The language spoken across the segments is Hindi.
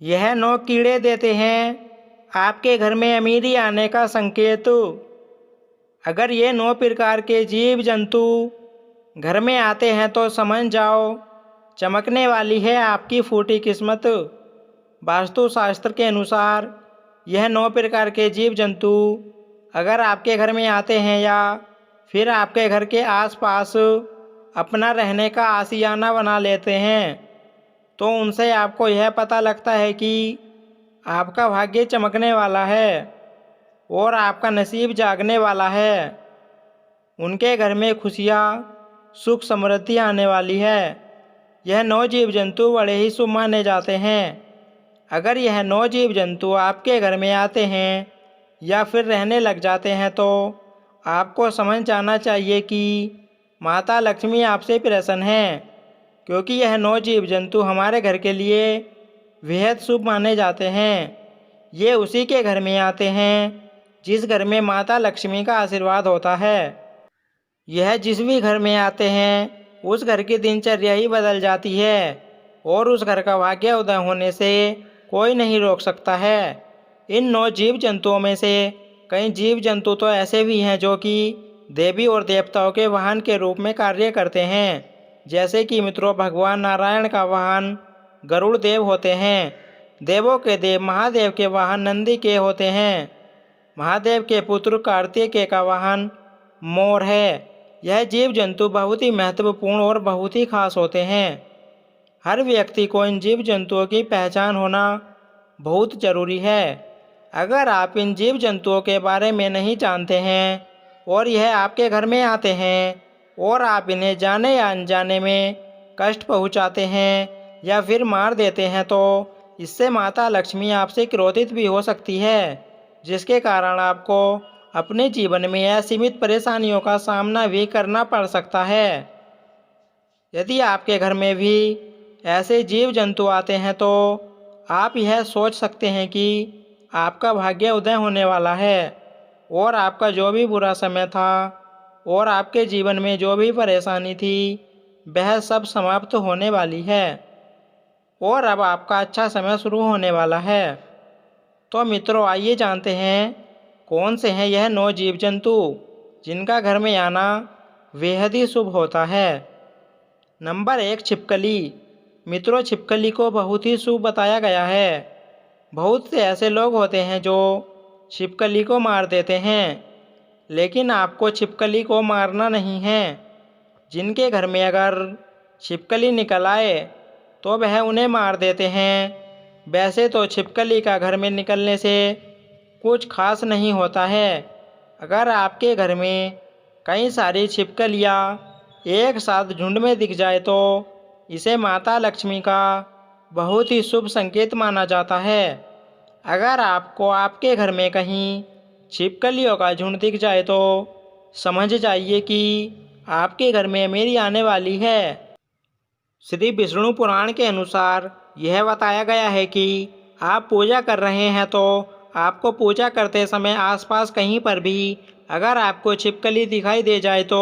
यह 9 कीड़े देते हैं आपके घर में अमीरी आने का संकेत। अगर ये 9 प्रकार के जीव जंतु घर में आते हैं तो समझ जाओ चमकने वाली है आपकी फूटी किस्मत। वास्तुशास्त्र के अनुसार यह 9 प्रकार के जीव जंतु अगर आपके घर में आते हैं या फिर आपके घर के आसपास अपना रहने का आशियाना बना लेते हैं तो उनसे आपको यह पता लगता है कि आपका भाग्य चमकने वाला है और आपका नसीब जागने वाला है। उनके घर में खुशियाँ सुख समृद्धि आने वाली है। यह 9 जीव जंतु बड़े ही शुभ माने जाते हैं। अगर यह 9 जीव जंतु आपके घर में आते हैं या फिर रहने लग जाते हैं तो आपको समझ जाना चाहिए कि माता लक्ष्मी आपसे प्रसन्न हैं, क्योंकि यह 9 जीव जंतु हमारे घर के लिए बेहद शुभ माने जाते हैं। ये उसी के घर में आते हैं जिस घर में माता लक्ष्मी का आशीर्वाद होता है। यह जिस भी घर में आते हैं उस घर की दिनचर्या ही बदल जाती है और उस घर का भाग्य उदय होने से कोई नहीं रोक सकता है। इन 9 जीव जंतुओं में से कई जीव जंतु तो ऐसे भी हैं जो कि देवी और देवताओं के वाहन के रूप में कार्य करते हैं। जैसे कि मित्रों, भगवान नारायण का वाहन गरुड़ देव होते हैं। देवों के देव महादेव के वाहन नंदी के होते हैं। महादेव के पुत्र कार्तिकेय का वाहन मोर है। यह जीव जंतु बहुत ही महत्वपूर्ण और बहुत ही खास होते हैं। हर व्यक्ति को इन जीव जंतुओं की पहचान होना बहुत ज़रूरी है। अगर आप इन जीव जंतुओं के बारे में नहीं जानते हैं और यह आपके घर में आते हैं और आप इन्हें जाने या अनजाने में कष्ट पहुंचाते हैं या फिर मार देते हैं तो इससे माता लक्ष्मी आपसे क्रोधित भी हो सकती है, जिसके कारण आपको अपने जीवन में असीमित परेशानियों का सामना भी करना पड़ सकता है। यदि आपके घर में भी ऐसे जीव जंतु आते हैं तो आप यह सोच सकते हैं कि आपका भाग्य उदय होने वाला है और आपका जो भी बुरा समय था और आपके जीवन में जो भी परेशानी थी वह सब समाप्त होने वाली है और अब आपका अच्छा समय शुरू होने वाला है। तो मित्रों, आइए जानते हैं कौन से हैं यह 9 जीव जंतु जिनका घर में आना बेहद ही शुभ होता है। नंबर 1, छिपकली। मित्रों, छिपकली को बहुत ही शुभ बताया गया है। बहुत से ऐसे लोग होते हैं जो छिपकली को मार देते हैं, लेकिन आपको छिपकली को मारना नहीं है। जिनके घर में अगर छिपकली निकल आए तो वह उन्हें मार देते हैं। वैसे तो छिपकली का घर में निकलने से कुछ खास नहीं होता है। अगर आपके घर में कई सारी छिपकलियाँ एक साथ झुंड में दिख जाए तो इसे माता लक्ष्मी का बहुत ही शुभ संकेत माना जाता है। अगर आपको आपके घर में कहीं छिपकलियों का झुंड दिख जाए तो समझ जाइए कि आपके घर में अमीरी आने वाली है। श्री विष्णु पुराण के अनुसार यह बताया गया है कि आप पूजा कर रहे हैं तो आपको पूजा करते समय आसपास कहीं पर भी अगर आपको छिपकली दिखाई दे जाए तो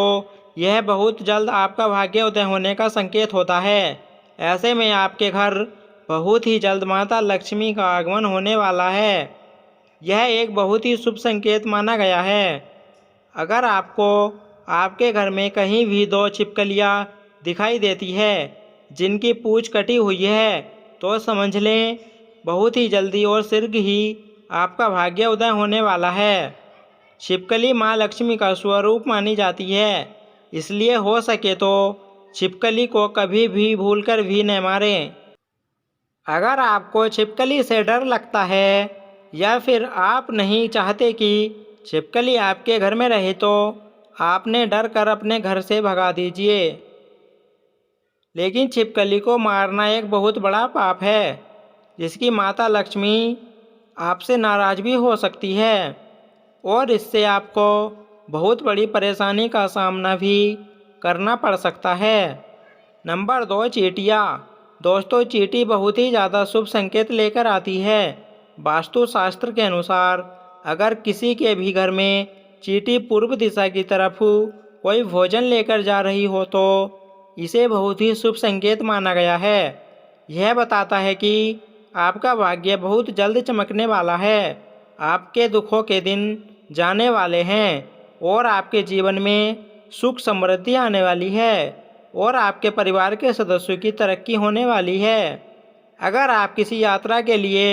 यह बहुत जल्द आपका भाग्य उदय होने का संकेत होता है। ऐसे में आपके घर बहुत ही जल्द माता लक्ष्मी का आगमन होने वाला है। यह एक बहुत ही शुभ संकेत माना गया है। अगर आपको आपके घर में कहीं भी 2 छिपकलियाँ दिखाई देती है जिनकी पूँछ कटी हुई है तो समझ लें बहुत ही जल्दी और शीघ्र ही आपका भाग्य उदय होने वाला है। छिपकली माँ लक्ष्मी का स्वरूप मानी जाती है, इसलिए हो सके तो छिपकली को कभी भी भूलकर भी न मारें। अगर आपको छिपकली से डर लगता है या फिर आप नहीं चाहते कि छिपकली आपके घर में रहे तो आपने डर कर अपने घर से भगा दीजिए। लेकिन छिपकली को मारना एक बहुत बड़ा पाप है, जिसकी माता लक्ष्मी आपसे नाराज भी हो सकती है और इससे आपको बहुत बड़ी परेशानी का सामना भी करना पड़ सकता है। नंबर 2, चींटियाँ। दोस्तों, चींटी बहुत ही ज़्यादा शुभ संकेत लेकर आती है। वास्तुशास्त्र के अनुसार अगर किसी के भी घर में चींटी पूर्व दिशा की तरफ कोई भोजन लेकर जा रही हो तो इसे बहुत ही शुभ संकेत माना गया है। यह बताता है कि आपका भाग्य बहुत जल्द चमकने वाला है। आपके दुखों के दिन जाने वाले हैं और आपके जीवन में सुख समृद्धि आने वाली है और आपके परिवार के सदस्यों की तरक्की होने वाली है। अगर आप किसी यात्रा के लिए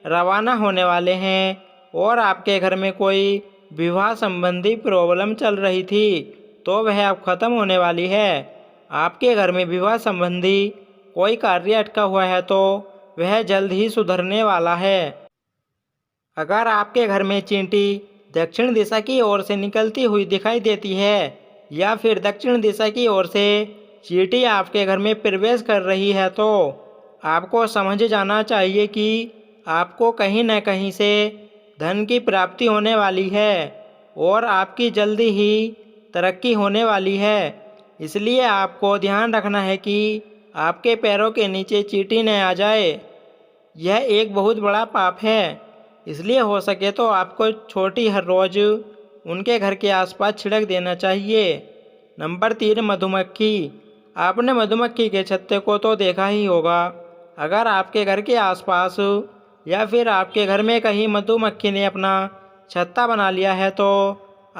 रवाना होने वाले हैं और आपके घर में कोई विवाह संबंधी प्रॉब्लम चल रही थी तो वह अब खत्म होने वाली है। आपके घर में विवाह संबंधी कोई कार्य अटका हुआ है तो वह जल्द ही सुधरने वाला है। अगर आपके घर में चींटी दक्षिण दिशा की ओर से निकलती हुई दिखाई देती है या फिर दक्षिण दिशा की ओर से चींटी आपके घर में प्रवेश कर रही है तो आपको समझ जाना चाहिए कि आपको कहीं न कहीं से धन की प्राप्ति होने वाली है और आपकी जल्दी ही तरक्की होने वाली है। इसलिए आपको ध्यान रखना है कि आपके पैरों के नीचे चींटी न आ जाए। यह एक बहुत बड़ा पाप है, इसलिए हो सके तो आपको छोटी हर रोज़ उनके घर के आसपास छिड़क देना चाहिए। नंबर 3, मधुमक्खी। आपने मधुमक्खी के छत्ते को तो देखा ही होगा। अगर आपके घर के आसपास या फिर आपके घर में कहीं मधुमक्खी ने अपना छत्ता बना लिया है तो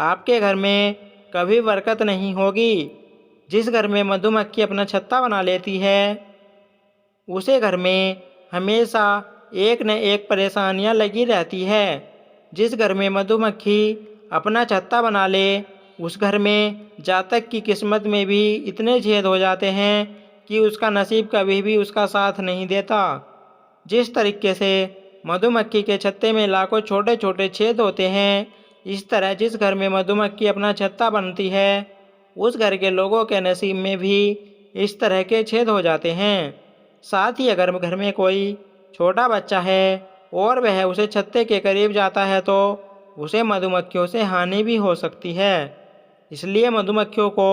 आपके घर में कभी बरकत नहीं होगी। जिस घर में मधुमक्खी अपना छत्ता बना लेती है उसे घर में हमेशा एक न एक परेशानियां लगी रहती है। जिस घर में मधुमक्खी अपना छत्ता बना ले उस घर में जातक की किस्मत में भी इतने छेद हो जाते हैं कि उसका नसीब कभी भी उसका साथ नहीं देता। जिस तरीके से मधुमक्खी के छत्ते में लाखों छोटे छोटे छेद होते हैं, इस तरह जिस घर में मधुमक्खी अपना छत्ता बनती है उस घर के लोगों के नसीब में भी इस तरह के छेद हो जाते हैं। साथ ही अगर घर में कोई छोटा बच्चा है और वह उसे छत्ते के करीब जाता है तो उसे मधुमक्खियों से हानि भी हो सकती है। इसलिए मधुमक्खियों को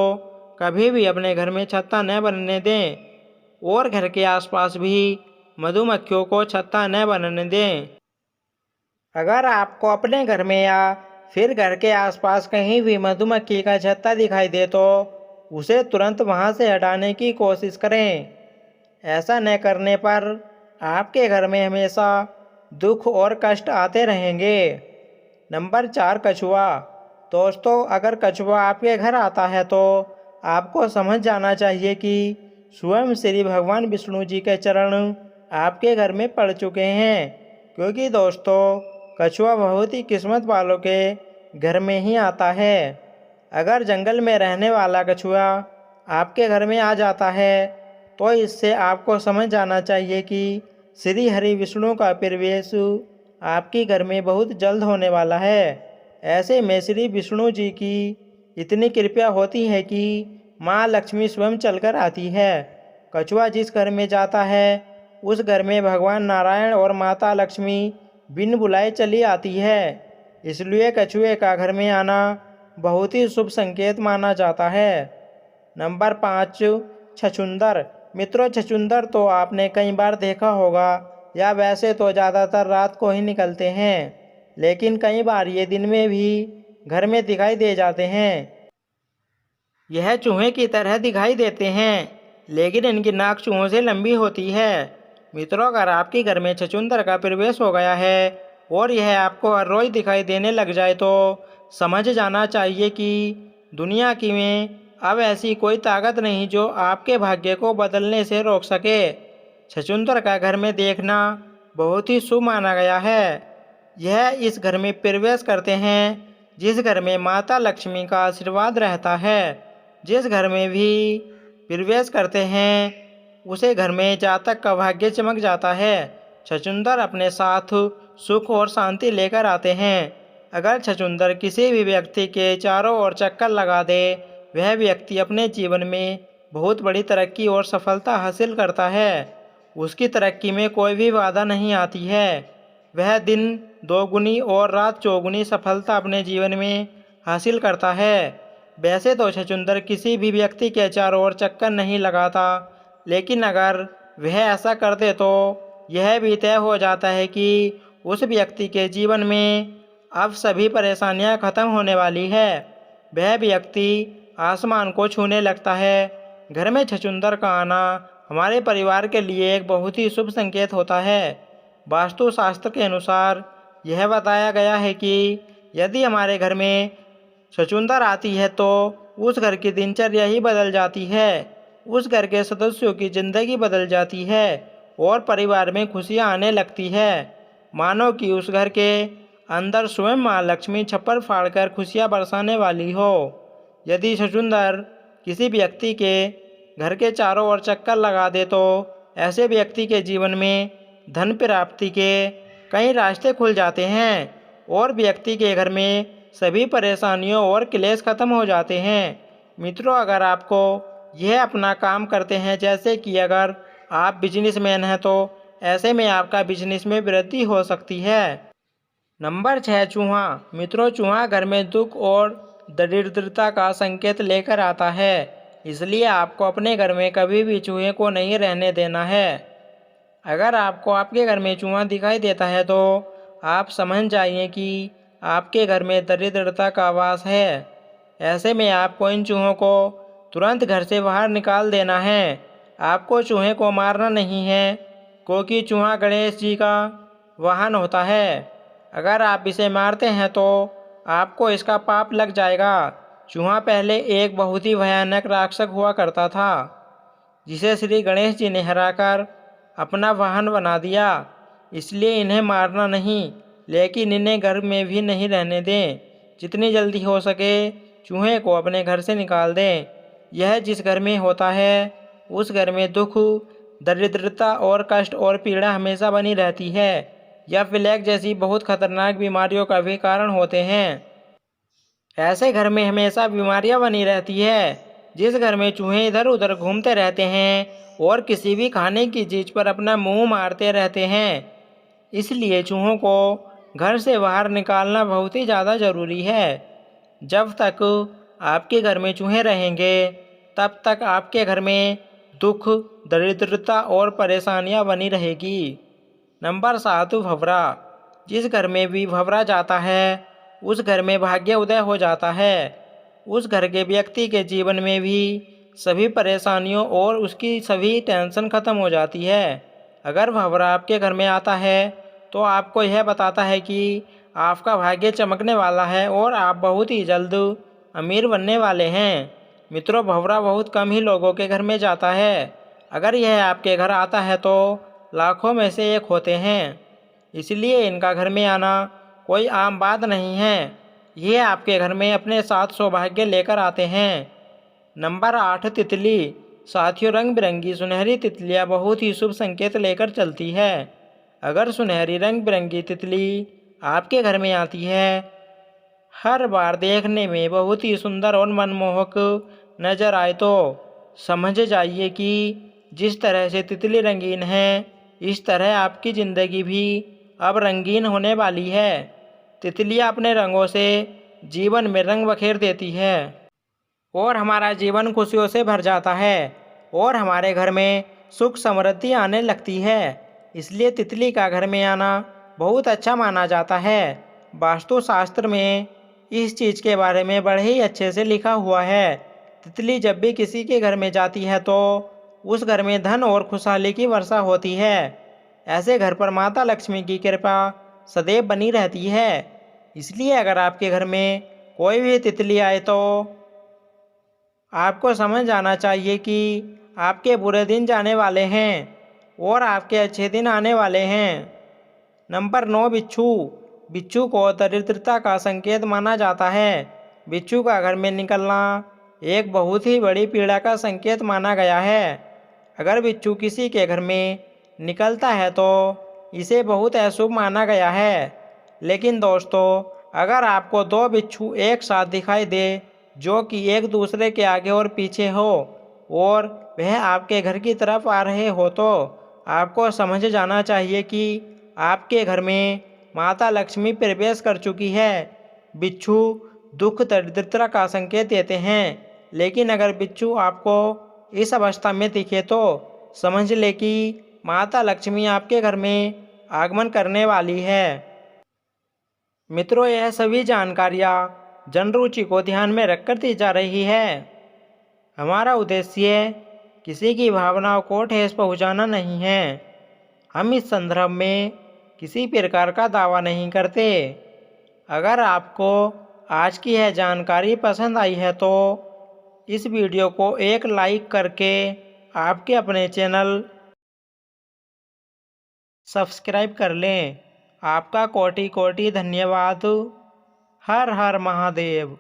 कभी भी अपने घर में छत्ता न बनने दें और घर के आसपास भी मधुमक्खियों को छत्ता न बनने दें। अगर आपको अपने घर में या फिर घर के आसपास कहीं भी मधुमक्खी का छत्ता दिखाई दे तो उसे तुरंत वहां से हटाने की कोशिश करें। ऐसा न करने पर आपके घर में हमेशा दुख और कष्ट आते रहेंगे। नंबर 4, कछुआ। दोस्तों, अगर कछुआ आपके घर आता है तो आपको समझ जाना चाहिए कि स्वयं श्री भगवान विष्णु जी के चरण आपके घर में पड़ चुके हैं, क्योंकि दोस्तों कछुआ बहुत ही किस्मत वालों के घर में ही आता है। अगर जंगल में रहने वाला कछुआ आपके घर में आ जाता है तो इससे आपको समझ जाना चाहिए कि श्री हरि विष्णु का प्रवेश आपके घर में बहुत जल्द होने वाला है। ऐसे में श्री विष्णु जी की इतनी कृपा होती है कि माँ लक्ष्मी स्वयं चलकर आती है। कछुआ जिस घर में जाता है उस घर में भगवान नारायण और माता लक्ष्मी बिन बुलाए चली आती है। इसलिए कछुए का घर में आना बहुत ही शुभ संकेत माना जाता है। नंबर 5, छछूंदर। मित्रों, छछूंदर तो आपने कई बार देखा होगा या वैसे तो ज़्यादातर रात को ही निकलते हैं, लेकिन कई बार ये दिन में भी घर में दिखाई दे जाते हैं। यह चूहे की तरह दिखाई देते हैं लेकिन इनकी नाक चूहों से लंबी होती है। मित्रों, अगर आपके घर में छछूंदर का प्रवेश हो गया है और यह आपको हर रोज दिखाई देने लग जाए तो समझ जाना चाहिए कि दुनिया की में अब ऐसी कोई ताकत नहीं जो आपके भाग्य को बदलने से रोक सके। छछूंदर का घर में देखना बहुत ही शुभ माना गया है। यह इस घर में प्रवेश करते हैं जिस घर में माता लक्ष्मी का आशीर्वाद रहता है। जिस घर में भी प्रवेश करते हैं उसे घर में जातक का भाग्य चमक जाता है। छछूंदर अपने साथ सुख और शांति लेकर आते हैं। अगर छछूंदर किसी भी व्यक्ति के चारों ओर चक्कर लगा दे वह व्यक्ति अपने जीवन में बहुत बड़ी तरक्की और सफलता हासिल करता है। उसकी तरक्की में कोई भी बाधा नहीं आती है। वह दिन दोगुनी और रात चौगुनी सफलता अपने जीवन में हासिल करता है। वैसे तो छछूंदर किसी भी व्यक्ति के चारों ओर चक्कर नहीं लगाता, लेकिन अगर वह ऐसा कर दे तो यह भी तय हो जाता है कि उस व्यक्ति के जीवन में अब सभी परेशानियां खत्म होने वाली है। वह व्यक्ति आसमान को छूने लगता है। घर में छछूंदर का आना हमारे परिवार के लिए एक बहुत ही शुभ संकेत होता है। वास्तुशास्त्र के अनुसार यह बताया गया है कि यदि हमारे घर में छछूंदर आती है तो उस घर की दिनचर्या ही बदल जाती है, उस घर के सदस्यों की जिंदगी बदल जाती है और परिवार में खुशियां आने लगती है। मानो कि उस घर के अंदर स्वयं माँ लक्ष्मी छप्पर फाड़कर खुशियां बरसाने वाली हो। यदि छछूंदर किसी व्यक्ति के घर के चारों ओर चक्कर लगा दे तो ऐसे व्यक्ति के जीवन में धन प्राप्ति के कई रास्ते खुल जाते हैं और व्यक्ति के घर में सभी परेशानियों और क्लेश खत्म हो जाते हैं। मित्रों, अगर आपको यह अपना काम करते हैं, जैसे कि अगर आप बिजनेसमैन हैं तो ऐसे में आपका बिजनेस में वृद्धि हो सकती है। नंबर 6, चूहा। मित्रों, चूहा घर में दुख और दरिद्रता का संकेत लेकर आता है, इसलिए आपको अपने घर में कभी भी चूहे को नहीं रहने देना है। अगर आपको आपके घर में चूहा दिखाई देता है तो आप समझ जाइए कि आपके घर में दरिद्रता का वास है। ऐसे में आपको इन चूहों को तुरंत घर से बाहर निकाल देना है। आपको चूहे को मारना नहीं है, क्योंकि चूहा गणेश जी का वाहन होता है। अगर आप इसे मारते हैं तो आपको इसका पाप लग जाएगा। चूहा पहले एक बहुत ही भयानक राक्षस हुआ करता था, जिसे श्री गणेश जी ने हराकर अपना वाहन बना दिया। इसलिए इन्हें मारना नहीं, लेकिन इन्हें घर में भी नहीं रहने दें। जितनी जल्दी हो सके चूहे को अपने घर से निकाल दें। यह जिस घर में होता है उस घर में दुख, दरिद्रता और कष्ट और पीड़ा हमेशा बनी रहती है। यह प्लेग जैसी बहुत खतरनाक बीमारियों का भी कारण होते हैं। ऐसे घर में हमेशा बीमारियां बनी रहती है। जिस घर में चूहे इधर उधर घूमते रहते हैं और किसी भी खाने की चीज पर अपना मुंह मारते रहते हैं, इसलिए चूहों को घर से बाहर निकालना बहुत ही ज़्यादा ज़रूरी है। जब तक आपके घर में चूहे रहेंगे तब तक आपके घर में दुख, दरिद्रता और परेशानियां बनी रहेगी। नंबर 7, भंवरा। जिस घर में भी भंवरा जाता है उस घर में भाग्य उदय हो जाता है। उस घर के व्यक्ति के जीवन में भी सभी परेशानियों और उसकी सभी टेंशन खत्म हो जाती है। अगर भंवरा आपके घर में आता है तो आपको यह बताता है कि आपका भाग्य चमकने वाला है और आप बहुत ही जल्द अमीर बनने वाले हैं। मित्रों, भंवरा बहुत कम ही लोगों के घर में जाता है। अगर यह आपके घर आता है तो लाखों में से एक होते हैं, इसलिए इनका घर में आना कोई आम बात नहीं है। ये आपके घर में अपने साथ सौभाग्य लेकर आते हैं। नंबर 8, तितली। साथियों, रंग बिरंगी सुनहरी तितलियाँ बहुत ही शुभ संकेत लेकर चलती है। अगर सुनहरी रंग बिरंगी तितली आपके घर में आती है, हर बार देखने में बहुत ही सुंदर और मनमोहक नजर आए तो समझ जाइए कि जिस तरह से तितली रंगीन है, इस तरह आपकी ज़िंदगी भी अब रंगीन होने वाली है। तितलियाँ अपने रंगों से जीवन में रंग बखेर देती है और हमारा जीवन खुशियों से भर जाता है और हमारे घर में सुख समृद्धि आने लगती है। इसलिए तितली का घर में आना बहुत अच्छा माना जाता है। वास्तुशास्त्र में इस चीज़ के बारे में बड़े ही अच्छे से लिखा हुआ है। तितली जब भी किसी के घर में जाती है तो उस घर में धन और खुशहाली की वर्षा होती है। ऐसे घर पर माता लक्ष्मी की कृपा सदैव बनी रहती है। इसलिए अगर आपके घर में कोई भी तितली आए तो आपको समझ जाना चाहिए कि आपके बुरे दिन जाने वाले हैं और आपके अच्छे दिन आने वाले हैं। नंबर 9, बिच्छू। बिच्छू को दरिद्रता का संकेत माना जाता है। बिच्छू का घर में निकलना एक बहुत ही बड़ी पीड़ा का संकेत माना गया है। अगर बिच्छू किसी के घर में निकलता है तो इसे बहुत अशुभ माना गया है। लेकिन दोस्तों, अगर आपको 2 बिच्छू एक साथ दिखाई दे जो कि एक दूसरे के आगे और पीछे हो और वह आपके घर की तरफ आ रहे हो तो आपको समझ जाना चाहिए कि आपके घर में माता लक्ष्मी प्रवेश कर चुकी है। बिच्छू दुख दरिद्रता का संकेत देते हैं, लेकिन अगर बिच्छू आपको इस अवस्था में दिखे तो समझ ले कि माता लक्ष्मी आपके घर में आगमन करने वाली है। मित्रों, यह सभी जानकारियाँ जन रुचि को ध्यान में रखकर दी जा रही है। हमारा उद्देश्य किसी की भावनाओं को ठेस पहुँचाना नहीं है। हम इस संदर्भ में किसी प्रकार का दावा नहीं करते। अगर आपको आज की यह जानकारी पसंद आई है तो इस वीडियो को एक लाइक करके आपके अपने चैनल सब्सक्राइब कर लें। आपका कोटि कोटि धन्यवाद। हर हर महादेव।